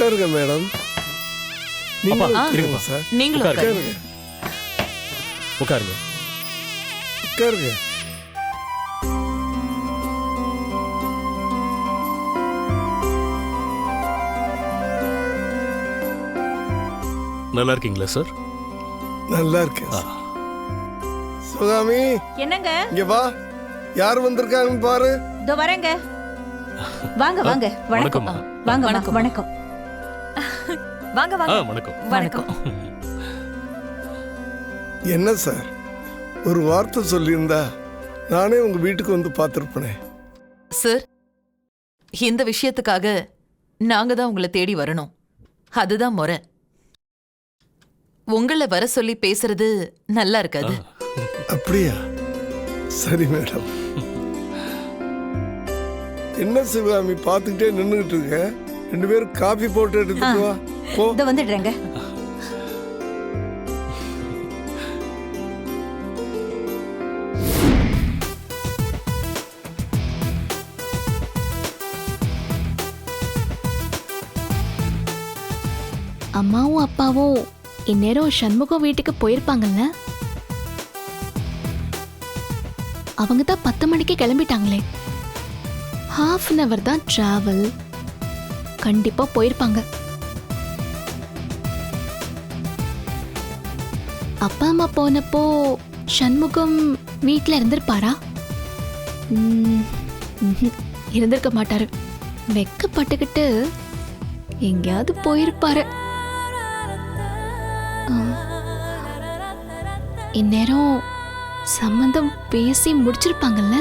உட்காருங்க மேடம். இருங்கப்பா. சார் நீங்களும் உட்காருங்க உட்காருங்க. உட்காருங்க. நல்லா இருக்கீங்களா சார்? நல்லா இருக்கேன். சிவகாமி என்னங்க? இங்க வா, யார் வந்திருக்காங்கன்னு பாரு. இதோ வரேங்க. வாங்க வாங்க. வணக்கம். வணக்கம்மா. வாங்க வணக்கம். வணக்கம். வாங்க வாங்க. வணக்கம். வணக்கம். என்ன சார், ஒரு வார்த்தை சொல்லியிருந்தா நானே உங்க வீட்டுக்கு வந்து பார்த்துருப்பேனே. சார், இந்த விஷயத்துக்காக நாங்க தான் உங்களை தேடி வரணும். அதுதான் முறை. உங்களை வர சொல்லி பேசுறது நல்லா இருக்காது. அப்படியா? சரி மேடம். என்ன சிவகாமி பார்த்துக்கிட்டே நின்றுகிட்டு இருக்க? 2 பேரும் காபி போட்டு எடுத்துட்டு வா. போ. இதோ வந்துடுறேங்க. அம்மாவும் அப்பாவும் இந்நேரம் சண்முகம் வீட்டுக்கு போயிருப்பாங்கல்ல. அவங்க தான் 10 மணிக்கு கிளம்பிட்டாங்களே. ½ அன் அவர் தான் டிராவல். கண்டிப்பா போயிருப்பாங்க. அப்பா அம்மா போனப்போ சண்முகம் வீட்டில் இருந்திருப்பாரா? இருந்திருக்க மாட்டாரு. வெக்கப்பட்டுக்கிட்டு எங்கேயாவது போயிருப்பாரு. இந்நேரம் சம்பந்தம் பேசி முடிச்சிருப்பாங்கல்ல.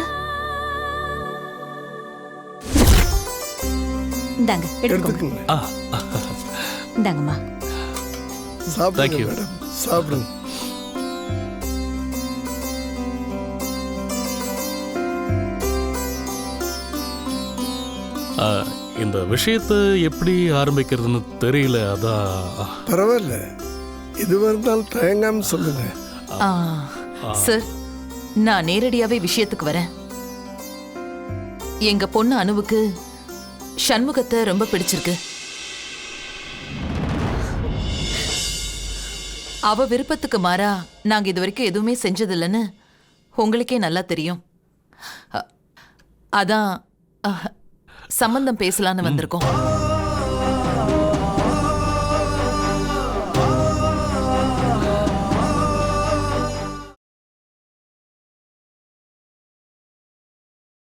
இந்தாங்க எடுத்துக்கோங்க. எடுத்துக்கோங்க. இந்தாங்கம்மா. Thank சாப்பிடுங்க you. மேடம், சாப்பிடுங்க. இந்த விஷயத்தை எப்படி ஆரம்பிக்கிறதுன்னு தெரியல. அதான் பரவாயில்ல, எதுவா இருந்தாலும் தயங்காம சொல்லுங்க. சார், நான் நேரடியாவே விஷயத்துக்கு வரேன். எங்க பொண்ணு அனுவுக்கு சண்முகத்தை ரொம்ப பிடிச்சிருக்கு. அவ விருப்பத்துக்கு மாறா நாங்க இது வரைக்கும் எதுவுமே செஞ்சதில்லைன்னு உங்களுக்கே நல்லா தெரியும். அதான் சம்பந்தம் பேசலான்னு வந்திருக்கோம்.